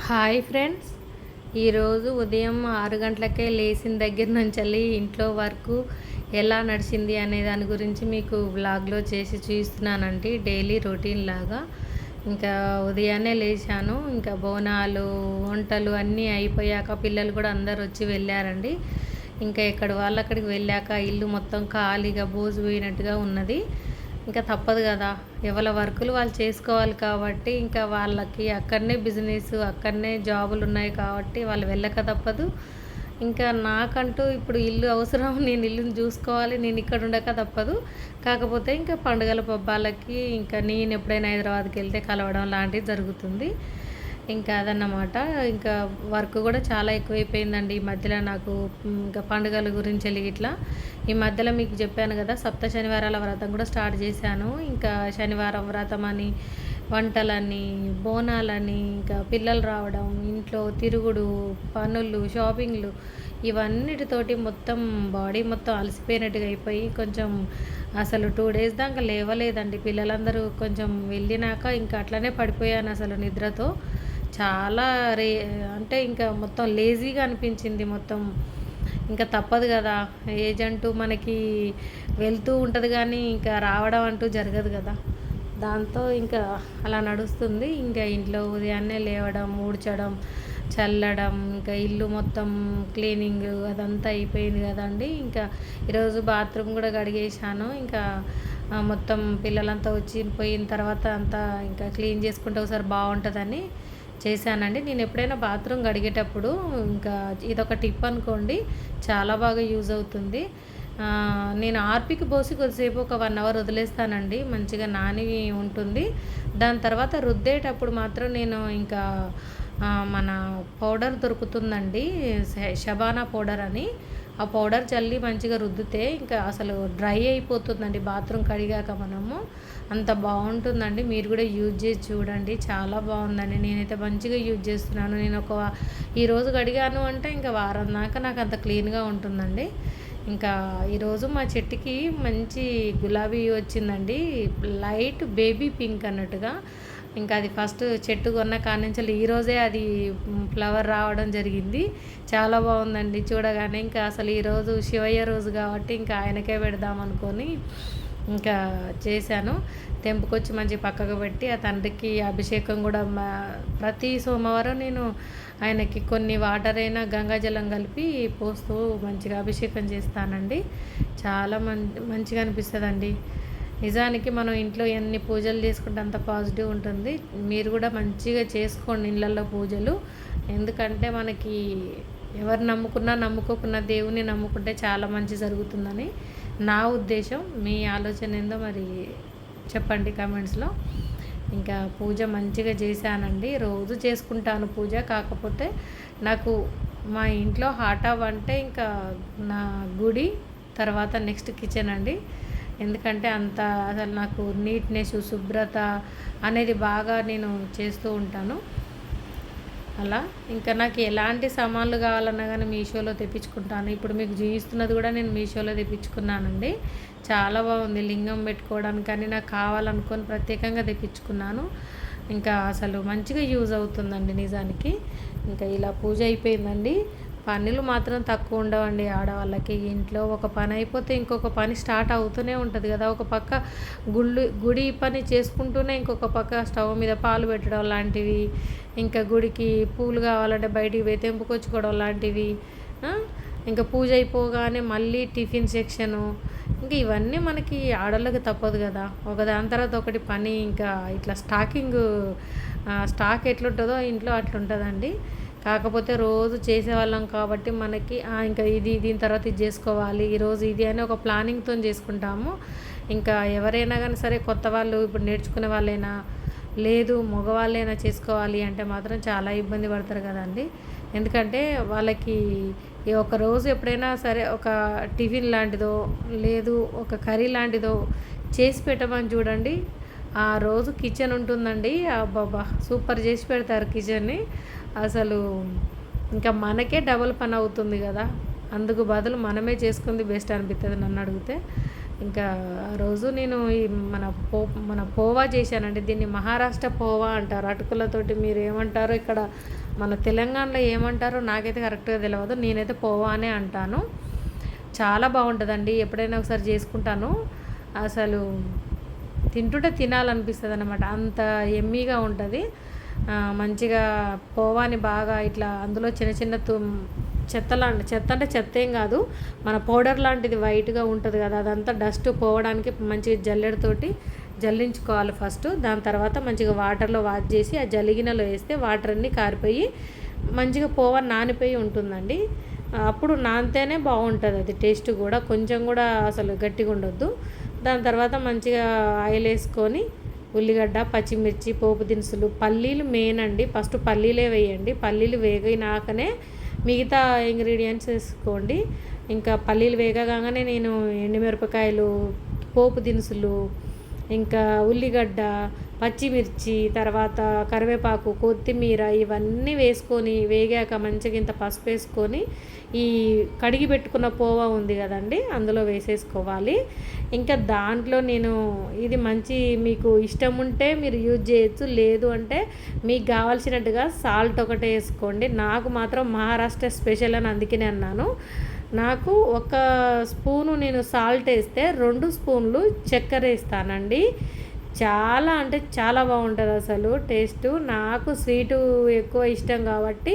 Hi friends. ఈరోజు ఉదయం 6 గంటలకే లేచిన దగ్గర నుంచి ఇంట్లో వర్క్ ఎలా నడిచింది అనే దాని గురించి మీకు వ్లాగ్లో చేసి చూపిస్తున్నానండి. డైలీ రొటీన్ లాగా. ఇంకా ఉదయాన్నే లేచాను. ఇంకా బోనాలు వంటలు అన్నీ అయిపోయాక పిల్లలు కూడా అందరు వచ్చి వెళ్ళారండి. ఇంకా ఎక్కడి వాళ్ళు అక్కడికి వెళ్ళాక ఇల్లు మొత్తం ఖాళీగా బోజు పోయినట్టుగా ఉన్నది. ఇంకా తప్పదు కదా, ఎవరి వర్కులు వాళ్ళు చేసుకోవాలి కాబట్టి ఇంకా వాళ్ళకి అక్కడనే బిజినెస్ అక్కడనే జాబులు ఉన్నాయి కాబట్టి వాళ్ళు వెళ్ళక తప్పదు. ఇంకా నాకంటూ ఇప్పుడు ఇల్లు అవసరం, నేను ఇల్లుని చూసుకోవాలి, నేను ఇక్కడ ఉండక తప్పదు. కాకపోతే ఇంకా పండుగల పబ్బాలకి ఇంకా నేను ఎప్పుడైనా హైదరాబాద్కి వెళ్తే కలవడం లాంటివి జరుగుతుంది. ఇంకా అదన్నమాట. ఇంకా వర్క్ కూడా చాలా ఎక్కువైపోయిందండి ఈ మధ్యలో నాకు. ఇంకా పండుగల గురించి ఇట్లా ఈ మధ్యలో మీకు చెప్పాను కదా, సప్త శనివారాల వ్రతం కూడా స్టార్ట్ చేశాను. ఇంకా శనివారం వ్రతం అని, వంటలని, బోనాలని, ఇంకా పిల్లలు రావడం, ఇంట్లో తిరుగుడు, పనులు, షాపింగ్లు, ఇవన్నిటితోటి మొత్తం బాడీ మొత్తం అలసిపోయినట్టుగా అయిపోయి కొంచెం అసలు 2 డేస్ దాకా లేవలేదండి. పిల్లలందరూ కొంచెం వెళ్ళినాక ఇంకా అట్లనే పడిపోయాను అసలు నిద్రతో. చాలా అంటే ఇంకా మొత్తం లేజీగా అనిపించింది మొత్తం. ఇంకా తప్పదు కదా, ఏజ్ అంటూ మనకి వెళ్తూ ఉంటుంది కానీ ఇంకా రావడం అంటూ జరగదు కదా. దాంతో ఇంకా అలా నడుస్తుంది. ఇంకా ఇంట్లో ఉదయాన్నే లేవడం, ఊడ్చడం, చల్లడం, ఇంకా ఇల్లు మొత్తం క్లీనింగ్ అదంతా అయిపోయింది కదండి. ఇంకా ఈరోజు బాత్రూమ్ కూడా కడిగేసాను. ఇంకా మొత్తం పిల్లలంతా వచ్చి పోయిన తర్వాత అంతా ఇంకా క్లీన్ చేసుకుంటే ఒకసారి బాగుంటుందని చేశానండి. నేను ఎప్పుడైనా బాత్రూమ్ కడిగేటప్పుడు ఇంకా ఇదొక టిప్ అనుకోండి, చాలా బాగా యూజ్ అవుతుంది. నేను ఆర్పికి పోసి కొద్దిసేపు ఒక 1 అవర్ వదిలేస్తానండి, మంచిగా నాని ఉంటుంది. దాని తర్వాత రుద్దేటప్పుడు మాత్రం నేను ఇంకా మన పౌడర్ దొరుకుతుందండి, షబానా పౌడర్ అని. ఆ పౌడర్ చల్లి మంచిగా రుద్దితే ఇంకా అసలు డ్రై అయిపోతుందండి బాత్రూమ్ కడిగాక మనము. అంత బాగుంటుందండి. మీరు కూడా యూజ్ చేసి చూడండి, చాలా బాగుందండి. నేనైతే మంచిగా యూజ్ చేస్తున్నాను. నేను ఈరోజు కడిగాను అంటే ఇంకా వారం దాకా నాకు అంత క్లీన్గా ఉంటుందండి. ఇంకా ఈరోజు మా చెట్టుకి మంచి గులాబీ వచ్చిందండి, లైట్ బేబీ పింక్ అన్నట్టుగా. ఇంకా అది ఫస్ట్ చెట్టు కొన్న కానించి ఈరోజే అది ఫ్లవర్ రావడం జరిగింది. చాలా బాగుందండి చూడగానే. ఇంకా అసలు ఈరోజు శివయ్య రోజు కాబట్టి ఇంకా ఆయనకే పెడదామనుకొని ఇంకా చేశాను. తెంపుకొచ్చి మంచి పక్కకు పెట్టి ఆ తండ్రికి అభిషేకం కూడా ప్రతి సోమవారం నేను ఆయనకి కొన్ని వాటర్ అయినా గంగాజలం కలిపి పోస్తూ మంచిగా అభిషేకం చేస్తానండి. చాలా మంచిగా అనిపిస్తుందండి. నిజానికి మనం ఇంట్లో ఎన్ని పూజలు చేసుకుంటే అంత పాజిటివ్ ఉంటుంది. మీరు కూడా మంచిగా చేసుకోండి ఇళ్ళల్లో పూజలు. ఎందుకంటే మనకి ఎవరు నమ్ముకున్నా నమ్ముకోకున్నా దేవుని నమ్ముకుంటే చాలా మంచి జరుగుతుందని నా ఉద్దేశం. మీ ఆలోచన ఏందో మరి చెప్పండి కామెంట్స్లో. ఇంకా పూజ మంచిగా చేశానండి. రోజు చేసుకుంటాను పూజ. కాకపోతే నాకు మా ఇంట్లో హాట్ అవ్ అంటే ఇంకా నా గుడి తర్వాత నెక్స్ట్ కిచెన్ అండి. ఎందుకంటే అంత అసలు నాకు నీట్నెస్, శుభ్రత అనేది బాగా నేను చేస్తూ ఉంటాను. అలా ఇంకా నాకు ఎలాంటి సామాన్లు కావాలన్నా కానీ మీషోలో తెప్పించుకుంటాను. ఇప్పుడు మీకు చూపిస్తున్నది కూడా నేను మీషోలో తెప్పించుకున్నానండి. చాలా బాగుంది. లింగం పెట్టుకోవడానికి కానీ నాకు కావాలనుకొని ప్రత్యేకంగా తెప్పించుకున్నాను. ఇంకా అసలు మంచిగా యూజ్ అవుతుందండి నిజానికి. ఇంకా ఇలా పూజ అయిపోయిందండి. పనులు మాత్రం తక్కువ ఉండవండి ఆడవాళ్ళకి. ఇంట్లో ఒక పని అయిపోతే ఇంకొక పని స్టార్ట్ అవుతూనే ఉంటుంది కదా. ఒక పక్క గుడి పని చేసుకుంటూనే ఇంకొక పక్క స్టవ్ మీద పాలు పెట్టడం లాంటివి, ఇంకా గుడికి పూలు కావాలంటే బయటికి పోయి తెంపుకొచ్చుకోవడం లాంటివి, ఇంకా పూజ అయిపోగానే మళ్ళీ టిఫిన్ సెక్షను, ఇంకా ఇవన్నీ మనకి ఆడళ్ళకి తప్పదు కదా. ఒకదాని తర్వాత ఒకటి పని. ఇంకా ఇట్లా స్టాక్ ఎట్లుంటుందో ఇంట్లో అట్లుంటుందండి. కాకపోతే రోజు చేసేవాళ్ళం కాబట్టి మనకి ఇంకా దీని తర్వాత ఇది చేసుకోవాలి, ఈరోజు ఇది అని ఒక ప్లానింగ్తో చేసుకుంటాము. ఇంకా ఎవరైనా కానీ సరే, కొత్త వాళ్ళు ఇప్పుడు నేర్చుకునే వాళ్ళైనా లేదు మగవాళ్ళైనా చేసుకోవాలి అంటే మాత్రం చాలా ఇబ్బంది పడతారు కదండి. ఎందుకంటే వాళ్ళకి ఒక రోజు ఎప్పుడైనా సరే ఒక టిఫిన్ లాంటిదో లేదు ఒక కర్రీ లాంటిదో చేసి పెట్టమని చూడండి, ఆ రోజు కిచెన్ ఉంటుందండి. అబ్బాబ్బా సూపర్ చేసి పెడతారు కిచెన్ని. అసలు ఇంకా మనకే డబుల్ పని అవుతుంది కదా. అందుకు బదులు మనమే చేసుకుంది బెస్ట్ అనిపిస్తుంది నన్ను అడిగితే. ఇంకా ఆ రోజు నేను ఈ మన పోవా చేశానండి. దీన్ని మహారాష్ట్ర పోవా అంటారు. అటుకులతోటి మీరు ఏమంటారో ఇక్కడ మన తెలంగాణలో ఏమంటారో నాకైతే కరెక్ట్గా తెలియదు, నేనైతే పోవా అనే అంటాను. చాలా బాగుంటుందండి, ఎప్పుడైనా ఒకసారి చేసుకుంటాను. అసలు తింటుంటే తినాలనిపిస్తుంది అన్నమాట, అంత ఎమ్మీగా ఉంటుంది. మంచిగా పోవాని బాగా ఇట్లా అందులో చిన్న చిన్న చెత్త అంటే చెత్త ఏం కాదు, మన పౌడర్ లాంటిది వైట్గా ఉంటుంది కదా, అదంతా డస్ట్ పోవడానికి మంచిగా జల్లెడతోటి జల్లించుకోవాలి ఫస్ట్. దాని తర్వాత మంచిగా వాటర్లో వాష్ చేసి ఆ జలిగినలో వేస్తే వాటర్ అన్నీ కారిపోయి మంచిగా పోవ నానిపోయి ఉంటుందండి. అప్పుడు నానితేనే బాగుంటుంది అది, టేస్ట్ కూడా కొంచెం కూడా అసలు గట్టిగా ఉండొద్దు. దాని తర్వాత మంచిగా ఆయిల్ వేసుకొని ఉల్లిగడ్డ, పచ్చిమిర్చి, పోపు దినుసులు, పల్లీలు మెయిన్ అండి, ఫస్ట్ పల్లీలే వేయండి. పల్లీలు వేగినాకనే మిగతా ఇంగ్రీడియంట్స్ వేసుకోండి. ఇంకా పల్లీలు వేగగానే నేను ఎండుమిరపకాయలు, పోపు దినుసులు, ఇంకా ఉల్లిగడ్డ, పచ్చిమిర్చి, తర్వాత కరివేపాకు, కొత్తిమీర ఇవన్నీ వేసుకొని వేగాక మంచిగా ఇంత పసుపు వేసుకొని ఈ కడిగి పెట్టుకున్న పోవా ఉంది కదండి అందులో వేసేసుకోవాలి. ఇంకా దాంట్లో నేను ఇది మంచి మీకు ఇష్టం ఉంటే మీరు యూజ్ చేయొచ్చు, లేదు అంటే మీకు కావాల్సినట్టుగా సాల్ట్ ఒకటే వేసుకోండి. నాకు మాత్రం మహారాష్ట్ర స్పెషల్ అని అందుకనే అన్నాను. నాకు ఒక స్పూను నేను సాల్ట్ వేస్తే 2 స్పూన్లు చక్కెర వేస్తానండి. చాలా అంటే చాలా బాగుంటుంది అసలు టేస్టు. నాకు స్వీటు ఎక్కువ ఇష్టం కాబట్టి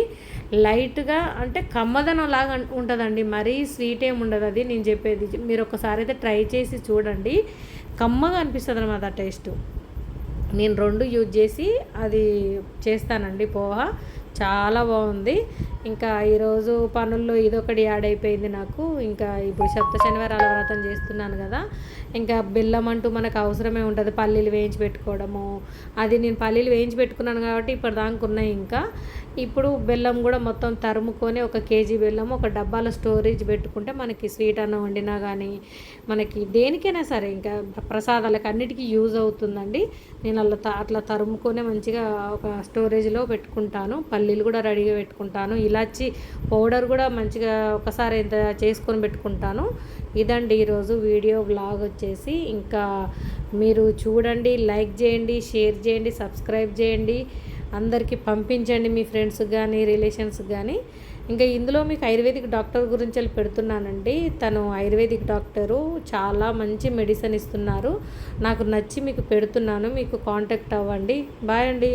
లైట్గా అంటే కమ్మదనం లాగా ఉంటుందండి, మరీ స్వీట్ ఏమి ఉండదు అది నేను చెప్పేది. మీరు ఒకసారి అయితే ట్రై చేసి చూడండి, కమ్మగా అనిపిస్తుంది అన్నమాట టేస్టు. నేను 2 యూజ్ చేసి అది చేస్తానండి పోహా, చాలా బాగుంది. ఇంకా ఈరోజు పనుల్లో ఇదొకటి యాడ్ అయిపోయింది నాకు. ఇంకా ఇప్పుడు సప్త శనివారాల వ్రతం చేస్తున్నాను కదా, ఇంకా బెల్లం అంటూ మనకు అవసరమే ఉంటుంది, పల్లీలు వేయించి పెట్టుకోవడము. అది నేను పల్లీలు వేయించి పెట్టుకున్నాను కాబట్టి ఇప్పటిదాకా ఉన్నాయి. ఇంకా ఇప్పుడు బెల్లం కూడా మొత్తం తరుముకొని 1 కేజీ బెల్లం ఒక డబ్బాలో స్టోరేజ్ పెట్టుకుంటే మనకి స్వీట్ అన్నం వండినా కానీ మనకి దేనికైనా సరే ఇంకా ప్రసాదాలకు అన్నిటికీ యూజ్ అవుతుందండి. నేను అట్లా తరుముకొని మంచిగా ఒక స్టోరేజ్లో పెట్టుకుంటాను. పల్లీలు కూడా రెడీగా పెట్టుకుంటాను. ఇలాచి పౌడర్ కూడా మంచిగా ఒకసారి ఇంత చేసుకొని పెట్టుకుంటాను. ఇదండి ఈరోజు వీడియో వ్లాగ్ వచ్చేసి. ఇంకా మీరు చూడండి, లైక్ చేయండి, షేర్ చేయండి, సబ్స్క్రైబ్ చేయండి, అందరికీ పంపించండి మీ ఫ్రెండ్స్కి కానీ రిలేషన్స్కి కానీ. ఇంకా ఇందులో మీకు ఆయుర్వేదిక్ డాక్టర్ గురించి వెళ్ళి పెడుతున్నానండి. తను ఆయుర్వేదిక్ డాక్టరు, చాలా మంచి మెడిసిన్ ఇస్తున్నారు. నాకు నచ్చి మీకు పెడుతున్నాను, మీకు కాంటాక్ట్ అవ్వండి. బాయ్ అండి.